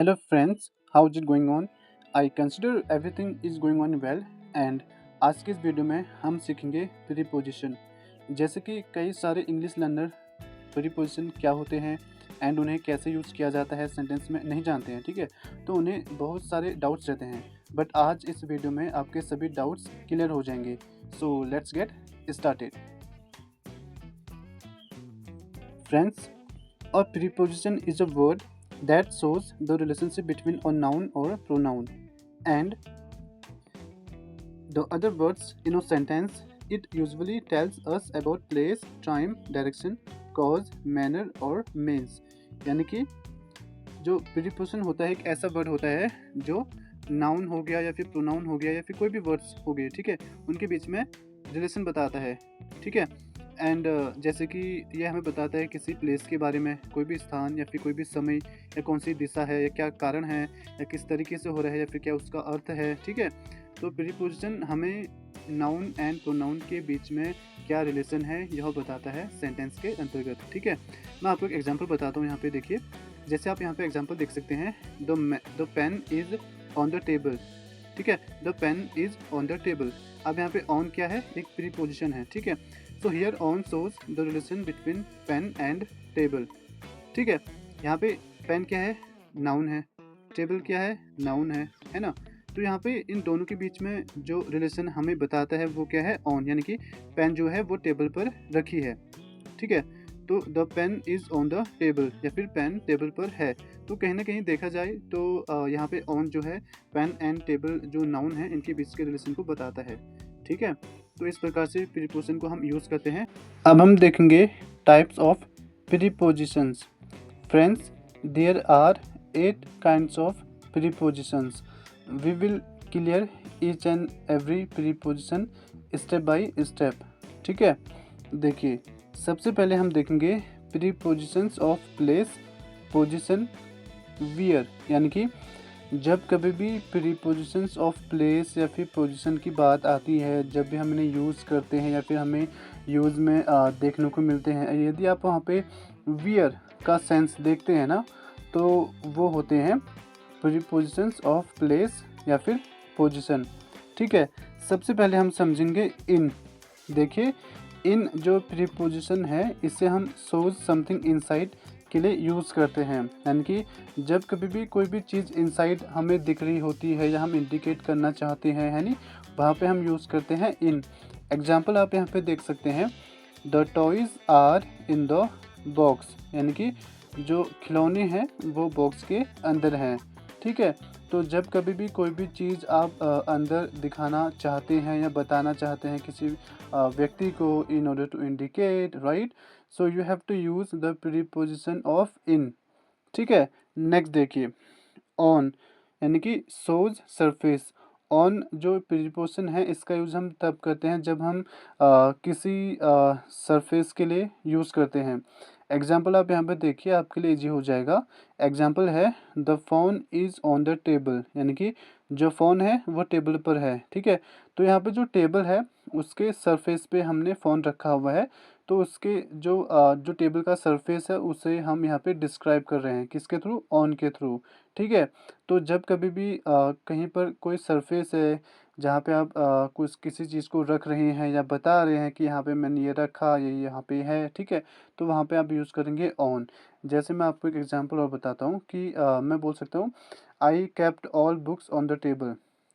Hello friends, how's it going on? I consider everything is going on well and आज की इस video में हम सीखेंगे प्रीपोजिशन। जैसे कि कई सारे इंग्लिश लर्नर प्रीपोजिशन क्या होते हैं एंड उन्हें कैसे यूज़ किया जाता है सेंटेंस में नहीं जानते हैं, ठीक है। तो उन्हें बहुत सारे डाउट्स रहते हैं, बट आज इस वीडियो में आपके सभी डाउट्स क्लियर हो जाएंगे। So let's get started. Friends, a preposition is a word that shows the relationship between a noun or pronoun and the other words in a sentence. It usually tells us about place, time, direction, cause, manner और means। यानी कि जो preposition होता है एक ऐसा word होता है जो नाउन हो गया या फिर प्रोनाउन हो गया या फिर कोई भी वर्ड्स हो गए, ठीक है, उनके बीच में रिलेशन बताता है, ठीक है। एंड जैसे कि ये हमें बताता है किसी प्लेस के बारे में, कोई भी स्थान या फिर कोई भी समय या कौन सी दिशा है या क्या कारण है या किस तरीके से हो रहा है या फिर क्या उसका अर्थ है, ठीक है। तो प्रीपोजिशन हमें नाउन एंड प्रोनाउन के बीच में क्या रिलेशन है यह बताता है सेंटेंस के अंतर्गत, ठीक है। मैं आपको एक एग्जांपल बताता हूँ। यहाँ पे देखिए, जैसे आप यहाँ पे एग्जांपल देख सकते हैं, the pen is on the table, ठीक है। The pen is on the table. अब यहाँ पे ऑन क्या है, एक प्रीपोजिशन है, ठीक है। So here on shows the relation between pen and table, ठीक है। यहाँ पे पेन क्या है, नाउन है, टेबल क्या है, नाउन है ना। तो यहाँ पे इन दोनों के बीच में जो रिलेशन हमें बताता है वो क्या है, ऑन, यानी कि पेन जो है वो टेबल पर रखी है, ठीक है। तो the pen is on the table या फिर पेन टेबल पर है। तो कहीं ना कहीं देखा जाए तो यहाँ पे ऑन जो है पेन एंड टेबल जो नाउन है इनके बीच के रिलेशन को बताता है, ठीक है। तो इस प्रकार से प्रीपोजिशन को हम यूज़ करते हैं। अब हम देखेंगे types of prepositions. Friends, there are 8 kinds of prepositions. We will clear each and every preposition step by step, ठीक है। देखिए, सबसे पहले हम देखेंगे prepositions of place, position, where. यानी कि जब कभी भी प्रीपोजिशंस ऑफ प्लेस या फिर पोजीशन की बात आती है, जब भी हम इन्हें यूज़ करते हैं या फिर हमें यूज़ में देखने को मिलते हैं, यदि आप वहाँ पे वियर का सेंस देखते हैं ना, तो वो होते हैं प्रीपोजिशंस ऑफ प्लेस या फिर पोजीशन, ठीक है। सबसे पहले हम समझेंगे इन। देखिए, इन जो प्रीपोजिशन है इससे हम सोज समथिंग इनसाइड के लिए यूज़ करते हैं। यानी कि जब कभी भी कोई भी चीज़ इनसाइड हमें दिख रही होती है या हम इंडिकेट करना चाहते हैं, है नी, वहाँ पे हम यूज़ करते हैं इन। एग्जाम्पल आप यहाँ पे देख सकते हैं, the toys are in the box. यानी कि जो खिलौने हैं वो बॉक्स के अंदर हैं, ठीक है। तो जब कभी भी कोई भी चीज़ आप अंदर दिखाना चाहते हैं या बताना चाहते हैं किसी व्यक्ति को, in order to indicate, right, so you have to use the preposition of in, ठीक है। नेक्स्ट देखिए, ऑन, यानी कि सोज सरफेस। ऑन जो प्रीपोजिशन है इसका यूज़ हम तब करते हैं जब हम किसी सरफेस के लिए यूज़ करते हैं। एग्जाम्पल आप यहाँ पे देखिए, आपके लिए इजी हो जाएगा। एग्जाम्पल है, the phone is on the table. यानी कि जो फ़ोन है वो टेबल पर है, ठीक है। तो यहाँ पे जो टेबल है उसके सरफेस पे हमने फ़ोन रखा हुआ है, तो उसके जो टेबल का सरफेस है उसे हम यहाँ पे डिस्क्राइब कर रहे हैं, किसके थ्रू, ऑन के थ्रू, ठीक है। तो जब कभी भी कहीं पर कोई सरफेस है जहाँ पे आप कुछ किसी चीज़ को रख रहे हैं या बता रहे हैं कि यहाँ पे मैंने ये रखा, ये यहाँ पे है, ठीक है, तो वहाँ पे आप यूज़ करेंगे ऑन। जैसे मैं आपको एक एग्जांपल और बताता हूँ कि मैं बोल सकता हूँ, I kept all books on the table,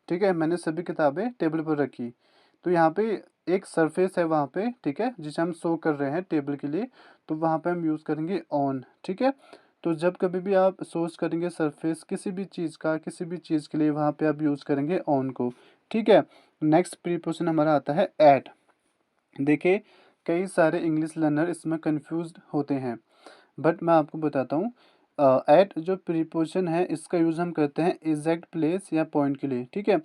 ठीक है, मैंने सभी किताबें टेबल पर रखी। तो यहाँ पे एक सरफेस है वहाँ पे, ठीक है, जिसे हम शो कर रहे हैं टेबल के लिए, तो वहाँ पे हम यूज़ करेंगे ऑन, ठीक है। तो जब कभी भी आप सोच करेंगे सरफेस किसी भी चीज़ का, किसी भी चीज़ के लिए, वहाँ पे आप यूज़ करेंगे ऑन को, ठीक है। नेक्स्ट प्रीपोजिशन हमारा आता है एट। देखिए, कई सारे इंग्लिश लर्नर इसमें कंफ्यूज्ड होते हैं, बट मैं आपको बताता हूँ। एट जो प्रीपोजिशन है इसका यूज़ हम करते हैं एग्जैक्ट प्लेस या पॉइंट के लिए, ठीक है।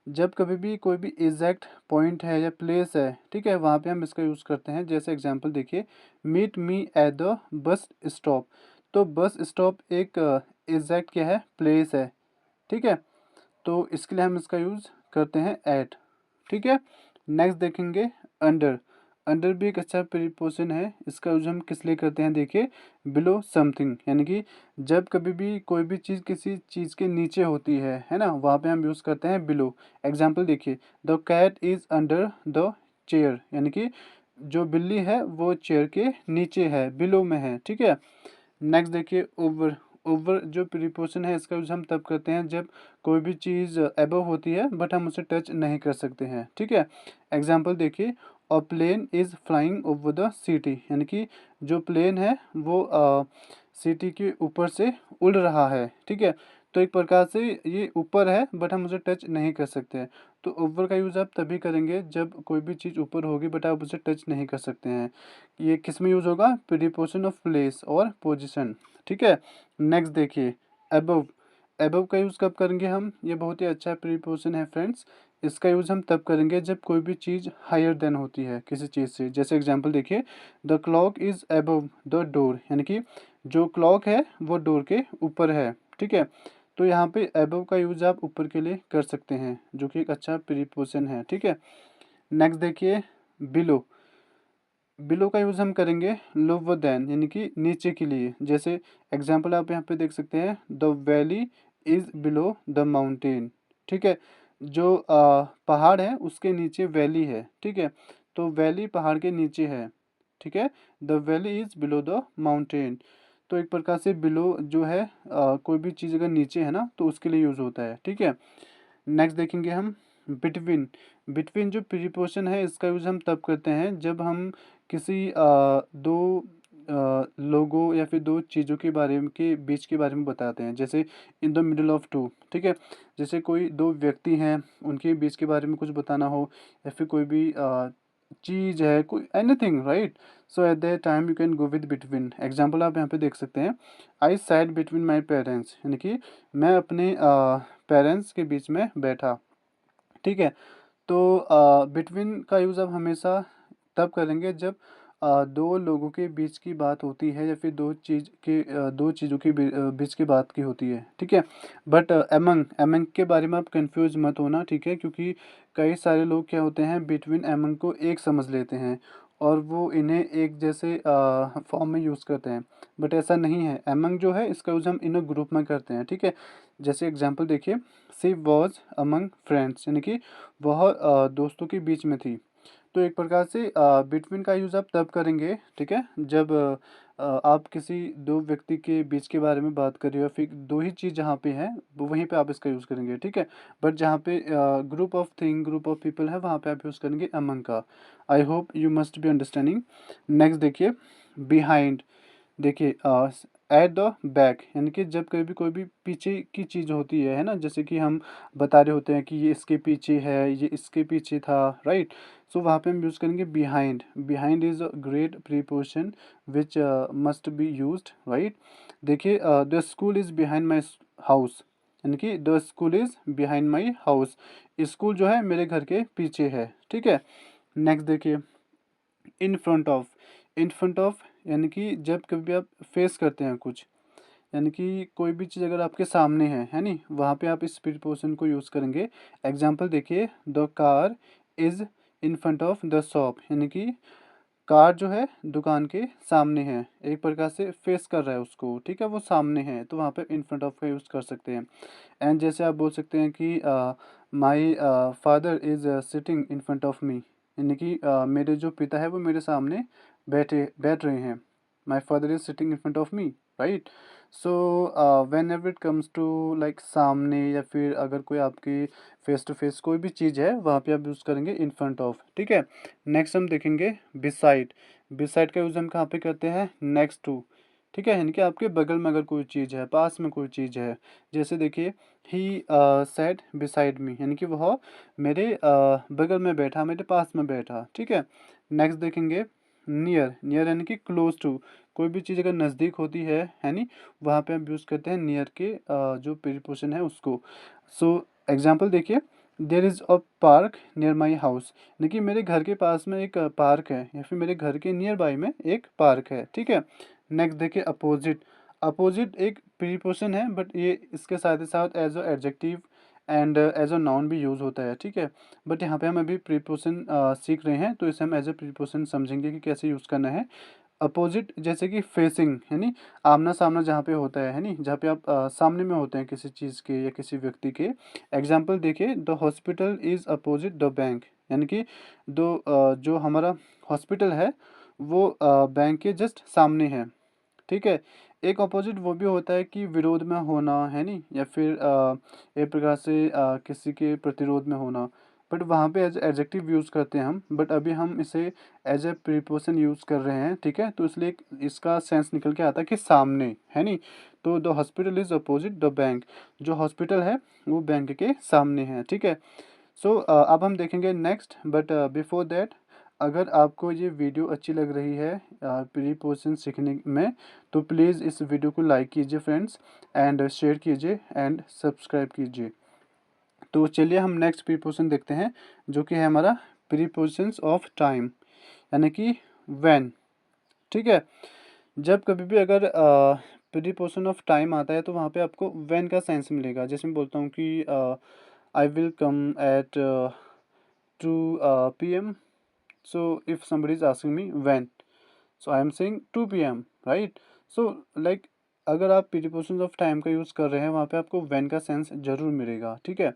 जब कभी भी कोई भी एग्जैक्ट पॉइंट है या प्लेस है, ठीक है, वहाँ पे हम इसका यूज़ करते हैं। जैसे एग्जांपल देखिए, meet me at the bus stop. तो बस स्टॉप एक एग्जैक्ट क्या है, प्लेस है, ठीक है। तो इसके लिए हम इसका यूज़ करते हैं एट, ठीक है। नेक्स्ट देखेंगे अंडर। अंडर भी एक अच्छा प्रीपोजिशन है, इसका यूज हम किस लिए करते हैं देखिए, बिलो समथिंग, यानी कि जब कभी भी कोई भी चीज़ किसी चीज़ के नीचे होती है ना, वहाँ पे हम यूज़ करते हैं बिलो। एग्जाम्पल देखिए, the cat is under the chair, यानी कि जो बिल्ली है वो चेयर के नीचे है, बिलो में है, ठीक है। नेक्स्ट देखिए, ओवर। ओवर जो प्रीपोजिशन है इसका यूज हम तब करते हैं जब कोई भी चीज़ अबव होती है बट हम उसे टच नहीं कर सकते हैं, ठीक है। एग्जाम्पल देखिए, a plane is flying over the city, यानी कि जो प्लेन है वो सिटी के ऊपर से उड़ रहा है, ठीक है। तो एक प्रकार से ये ऊपर है बट हम उसे टच नहीं कर सकते हैं। तो ओवर का यूज़ आप तभी करेंगे जब कोई भी चीज़ ऊपर होगी बट आप उसे टच नहीं कर सकते हैं। ये किस में यूज़ होगा, प्रीपोजिशन ऑफ प्लेस और पोजीशन, ठीक है। नेक्स्ट देखिए, अबव। अबव का यूज़ कब करेंगे हम, ये बहुत ही अच्छा प्रीपोजिशन है फ्रेंड्स। इसका यूज़ हम तब करेंगे जब कोई भी चीज़ हायर देन होती है किसी चीज़ से। जैसे एग्जांपल देखिए, the clock is above the door, यानी कि जो क्लॉक है वो डोर के ऊपर है, ठीक है। तो यहाँ पे अबव का यूज़ आप ऊपर के लिए कर सकते हैं, जो कि एक अच्छा प्रीपोजिशन है, ठीक है। नेक्स्ट देखिए, बिलो। बिलो का यूज़ हम करेंगे लोअर देन, यानी कि नीचे के लिए। जैसे एग्जांपल आप यहाँ पे देख सकते हैं, the valley is below the mountain, ठीक है। जो पहाड़ है उसके नीचे वैली है, ठीक है। तो वैली पहाड़ के नीचे है, ठीक है। The valley is below the mountain. तो एक प्रकार से बिलो जो है कोई भी चीज़ अगर नीचे है ना तो उसके लिए यूज़ होता है, ठीक है। नेक्स्ट देखेंगे हम, बिटवीन। बिटवीन जो प्रीपोजिशन है इसका यूज़ हम तब करते हैं जब हम किसी दो लोगों या फिर दो चीज़ों के बारे में के बीच के बारे में बताते हैं। जैसे in the middle of two, ठीक है। जैसे कोई दो व्यक्ति हैं उनके बीच के बारे में कुछ बताना हो, या फिर कोई भी चीज़ है, कोई anything, right. So at that time you can go with between. Example आप यहाँ पे देख सकते हैं, I sat between my parents, यानी कि मैं अपने पेरेंट्स के बीच में बैठा, ठीक है। तो बिटवीन का यूज़ आप हमेशा तब करेंगे जब दो लोगों के बीच की बात होती है, या फिर दो चीज़ों के बीच की बात की होती है, ठीक है। बट एमंग, एमंग के बारे में आप कंफ्यूज मत होना, ठीक है, क्योंकि कई सारे लोग क्या होते हैं, बिटवीन एमंग को एक समझ लेते हैं और वो इन्हें एक जैसे फॉर्म में यूज़ करते हैं, बट ऐसा नहीं है। एमंग जो है इसका यूज़ हम इन ग्रुप में करते हैं, ठीक है। जैसे एग्जाम्पल देखिए, सी वॉज अमंग फ्रेंड्स, यानी कि वह दोस्तों के बीच में थी। तो एक प्रकार से बिटवीन का यूज़ आप तब करेंगे, ठीक है, जब आप किसी दो व्यक्ति के बीच के बारे में बात कर रहे हो, फिर दो ही चीज़ जहाँ पे है वो वहीं पे आप इसका यूज़ करेंगे, ठीक है। बट जहाँ पे group of thing, group of people है, वहाँ पे आप यूज़ करेंगे अमंग का। I hope you must be understanding. Next देखिए, बिहाइंड। देखिए, एट द बैक, यानी कि जब कभी भी कोई भी पीछे की चीज़ होती है ना, जैसे कि हम बता रहे होते हैं कि ये इसके पीछे है, ये इसके पीछे था, राइट। सो वहाँ पे हम यूज़ करेंगे behind. Behind is a great preposition which must be used, right. देखिए, the school is behind my house, यानी कि the school is behind my house, school जो है मेरे घर के पीछे है, ठीक है। नेक्स्ट देखिए, इन front of. In front of यानी कि जब कभी भी आप फेस करते हैं कुछ, यानी कि कोई भी चीज़ अगर आपके सामने है नी, वहाँ पे आप इस प्रीपोजिशन को यूज़ करेंगे। एग्जांपल देखिए, the car is in front of the shop, यानी कि कार जो है दुकान के सामने है, एक प्रकार से फेस कर रहा है उसको, ठीक है, वो सामने है, तो वहाँ पे इन फ्रंट ऑफ का यूज़ कर सकते हैं। एंड जैसे आप बोल सकते हैं कि माई father is sitting in front of मी, यानी कि मेरे जो पिता है वो मेरे सामने बैठ रहे हैं। My father is sitting in front of me, right. So whenever it comes to like सामने, या फिर अगर कोई आपकी फेस टू फेस कोई भी चीज़ है वहाँ पे आप यूज़ करेंगे इन फ्रंट ऑफ, ठीक है। नेक्स्ट हम देखेंगे बिसाइड। बिसाइड का यूज़ हम कहाँ पे करते हैं, नेक्स्ट टू, ठीक है, यानी कि आपके बगल में अगर कोई चीज़ है, पास में कोई चीज़ है। जैसे देखिए, ही सैट बिसाइड मी, यानी कि वह मेरे बगल में बैठा, मेरे पास में बैठा, ठीक है। नेक्स्ट देखेंगे, नियर। नियर यानी कि क्लोज टू, कोई भी चीज़ अगर नज़दीक होती है नी, वहाँ पे हम यूज़ करते हैं नियर के जो प्रीपोजिशन है उसको। सो एग्जांपल देखिए, there is a park near my house, यानी कि मेरे घर के पास में एक पार्क है, या फिर मेरे घर के नियर बाई में एक पार्क है, ठीक है। नेक्स्ट देखिए, अपोजिट। अपोजिट एक प्रीपोजिशन है बट ये इसके साथ ही साथ as a adjective and as a noun भी यूज़ होता है, ठीक है। बट यहाँ पे हम अभी प्रीपोजिशन सीख रहे हैं, तो इसे हम एज ए प्रीपोजिशन समझेंगे कि कैसे यूज़ करना है। अपोजिट जैसे कि फेसिंग, यानी आमना सामना जहाँ पे होता है नी, जहाँ पे आप सामने में होते हैं किसी चीज़ के या किसी व्यक्ति के। एग्जाम्पल देखिए, the hospital is opposite the bank, यानी कि जो हमारा हॉस्पिटल है वो बैंक के जस्ट सामने है, ठीक है। एक अपोजिट वो भी होता है कि विरोध में होना, है नी, या फिर एक प्रकार से किसी के प्रतिरोध में होना। बट वहाँ पे एज एडजेक्टिव यूज़ करते हैं हम, बट अभी हम इसे एज ए प्रीपोजिशन यूज़ कर रहे हैं, ठीक है। तो इसलिए इसका सेंस निकल के आता है कि सामने, है नी। तो the hospital is opposite the bank, जो हॉस्पिटल है वो बैंक के सामने है, ठीक है। सो अब हम देखेंगे नेक्स्ट, बट बिफोर दैट, अगर आपको ये वीडियो अच्छी लग रही है प्रीपोजिशन सीखने में, तो प्लीज़ इस वीडियो को लाइक कीजिए फ्रेंड्स, एंड शेयर कीजिए एंड सब्सक्राइब कीजिए। तो चलिए हम नेक्स्ट प्रीपोजिशन देखते हैं, जो कि है हमारा प्रीपोजिशंस ऑफ टाइम, यानी कि व्हेन, ठीक है। जब कभी भी अगर प्रीपोजिशन ऑफ टाइम आता है तो वहाँ पे आपको व्हेन का सेंस मिलेगा। जैसे मैं बोलता हूँ कि I will come at 2 PM. So if somebody is asking me when, so I am saying 2 PM, right? So like अगर आप प्रीपोजिशन ऑफ टाइम का यूज़ कर रहे हैं, वहाँ पे आपको व्हेन का सेंस जरूर मिलेगा, ठीक है।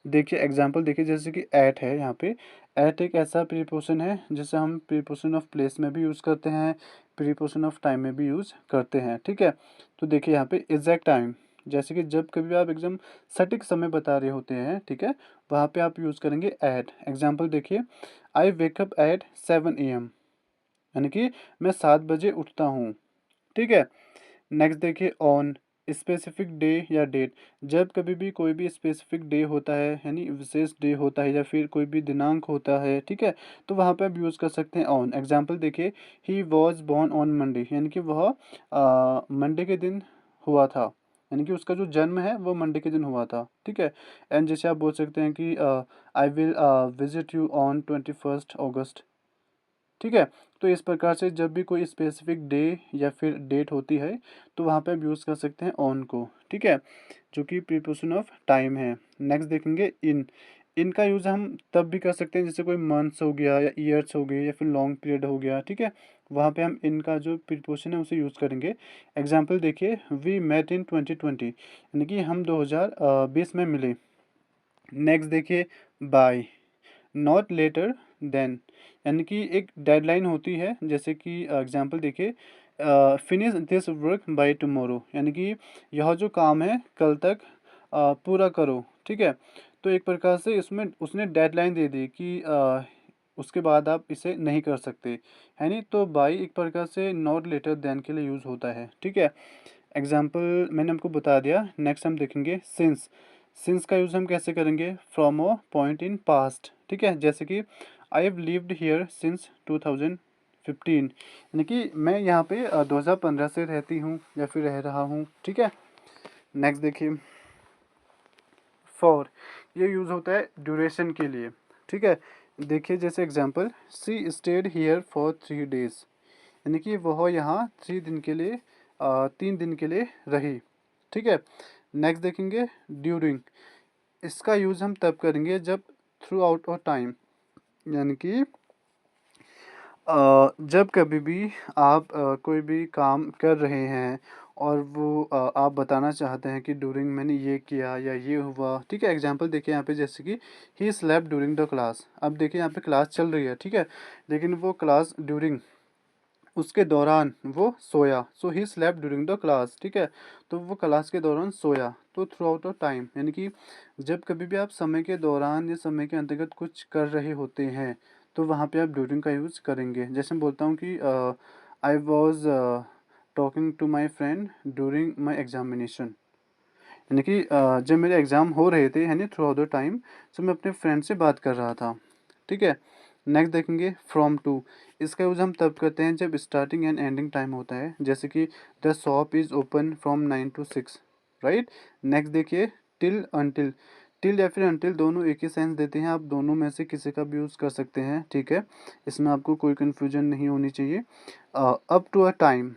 देखिए एग्जांपल देखिए, जैसे कि एट है यहाँ पे। एट एक ऐसा प्रीपोजिशन है जिसे हम प्रीपोजिशन ऑफ प्लेस में भी यूज़ करते हैं, प्रीपोजिशन ऑफ टाइम में भी यूज़ करते हैं, ठीक है। तो देखिए यहाँ पे एग्जैक्ट टाइम, जैसे कि जब कभी भी आप एकदम सटीक समय बता रहे होते हैं, ठीक है, वहाँ पे आप यूज़ करेंगे एट। एग्जांपल देखिए, आई वेकअप एट 7 AM, यानी कि मैं 7 बजे उठता हूँ, ठीक है। नेक्स्ट देखिए ऑन, स्पेसिफिक डे या डेट, जब कभी भी कोई भी स्पेसिफिक डे होता है, यानी विशेष डे होता है, या फिर कोई भी दिनांक होता है, ठीक है, तो वहाँ पे आप यूज़ कर सकते हैं ऑन। एग्जांपल देखिए, he was born on Monday, यानी कि वह मंडे के दिन हुआ था, यानी कि उसका जो जन्म है वो मंडे के दिन हुआ था, ठीक है। एंड जैसे आप बोल सकते हैं कि I will visit you on 21 अगस्त, ठीक है। तो इस प्रकार से जब भी कोई स्पेसिफिक डे या फिर डेट होती है, तो वहाँ पे आप यूज़ कर सकते हैं ऑन को, ठीक है, जो कि प्रीपोजिशन ऑफ टाइम है। नेक्स्ट देखेंगे इन। इन का यूज़ हम तब भी कर सकते हैं जैसे कोई मंथ्स हो गया या ईयर्स हो गए या फिर लॉन्ग पीरियड हो गया, ठीक है। वहाँ पे हम इन का जो प्रीपोजिशन है उसे यूज़ करेंगे। एग्जाम्पल देखिए, वी मेट इन 2020, यानी कि हम 2020 में मिले। नेक्स्ट देखिए बाय, नॉट लेटर देन, यानी कि एक डेडलाइन होती है। जैसे कि एग्जांपल देखिए, finish this work by tomorrow, यानी कि यह जो काम है कल तक पूरा करो, ठीक है। तो एक प्रकार से इसमें उसने डेडलाइन दे दी कि उसके बाद आप इसे नहीं कर सकते, है नहीं। तो बाय एक प्रकार से नॉट लेटर देन के लिए यूज़ होता है, ठीक है। एग्जाम्पल मैंने आपको बता दिया। नेक्स्ट हम देखेंगे सिंस। सिंस का यूज़ हम कैसे करेंगे, from a point in past, ठीक है। जैसे कि I have lived here since 2015, यानी कि मैं यहाँ पे 2015 से रहती हूँ या फिर रह रहा हूँ, ठीक है। नेक्स्ट देखिए फॉर, ये यूज़ होता है ड्यूरेशन के लिए, ठीक है। देखिए जैसे example, she stayed here for 3 days, यानी कि वह यहाँ 3 दिन के लिए 3 दिन के लिए रही, ठीक है। नेक्स्ट देखेंगे ड्यूरिंग। इसका यूज़ हम तब करेंगे जब थ्रू आउट ऑफ टाइम, यानी कि जब कभी भी आप कोई भी काम कर रहे हैं और वो आप बताना चाहते हैं कि ड्यूरिंग मैंने ये किया या ये हुआ, ठीक है। एग्जांपल देखिए यहाँ पे, जैसे कि ही स्लेप्ट ड्यूरिंग द क्लास। अब देखिए यहाँ पे क्लास चल रही है, ठीक है, लेकिन वो क्लास ड्यूरिंग, उसके दौरान वो सोया, so he slept during the class, ठीक है। तो वो क्लास के दौरान सोया। तो थ्रू आउट ऑफ टाइम, यानी कि जब कभी भी आप समय के दौरान या समय के अंतर्गत कुछ कर रहे होते हैं, तो वहाँ पे आप ड्यूरिंग का यूज़ करेंगे। जैसे मैं बोलता हूँ कि I was talking to my friend during my examination, यानी कि जब मेरे एग्ज़ाम हो रहे थे, यानी थ्रू आउट द टाइम, तो मैं अपने फ्रेंड से बात कर रहा था, ठीक है। नेक्स्ट देखेंगे फ्रॉम टू। इसका यूज़ हम तब करते हैं जब स्टार्टिंग एंड एंडिंग टाइम होता है, जैसे कि the shop is open from 9 to 6, right. Next देखिए टिल अनटिल। टिल या फिर अनटिल दोनों एक ही सेंस देते हैं, आप दोनों में से किसी का भी यूज़ कर सकते हैं, ठीक है। इसमें आपको कोई कन्फ्यूजन नहीं होनी चाहिए। अप टू अ टाइम,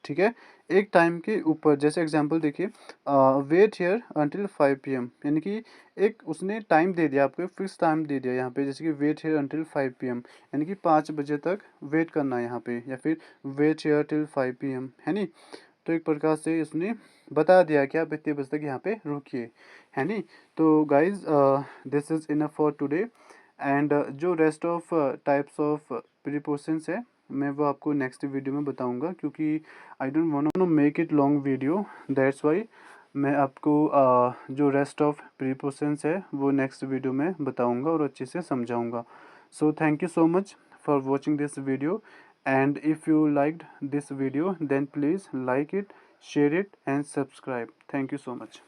ठीक है। एक टाइम के ऊपर, जैसे एग्जांपल देखिए, वेट हियर अंटिल 5 PM, यानी कि एक उसने टाइम दे दिया आपको, फिक्स टाइम दे दिया यहाँ पे, जैसे कि वेट हियर अंटिल 5 PM, यानी कि 5 बजे तक वेट करना है यहाँ पे, या फिर वेट हियर टिल 5 PM, है नी। तो एक प्रकार से उसने बता दिया कि आप इतने बजे तक यहाँ पे रुकिए, है नी। तो guys this is enough for today, and जो rest of types of prepositions है मैं वो आपको नेक्स्ट वीडियो में बताऊंगा, क्योंकि I don't want to make it long video, that's why मैं आपको जो रेस्ट ऑफ प्रीपोजिशंस है वो नेक्स्ट वीडियो में बताऊंगा और अच्छे से समझाऊंगा। So thank you so much for watching this video, and if you liked this video then please like it, share it and subscribe. Thank you so much.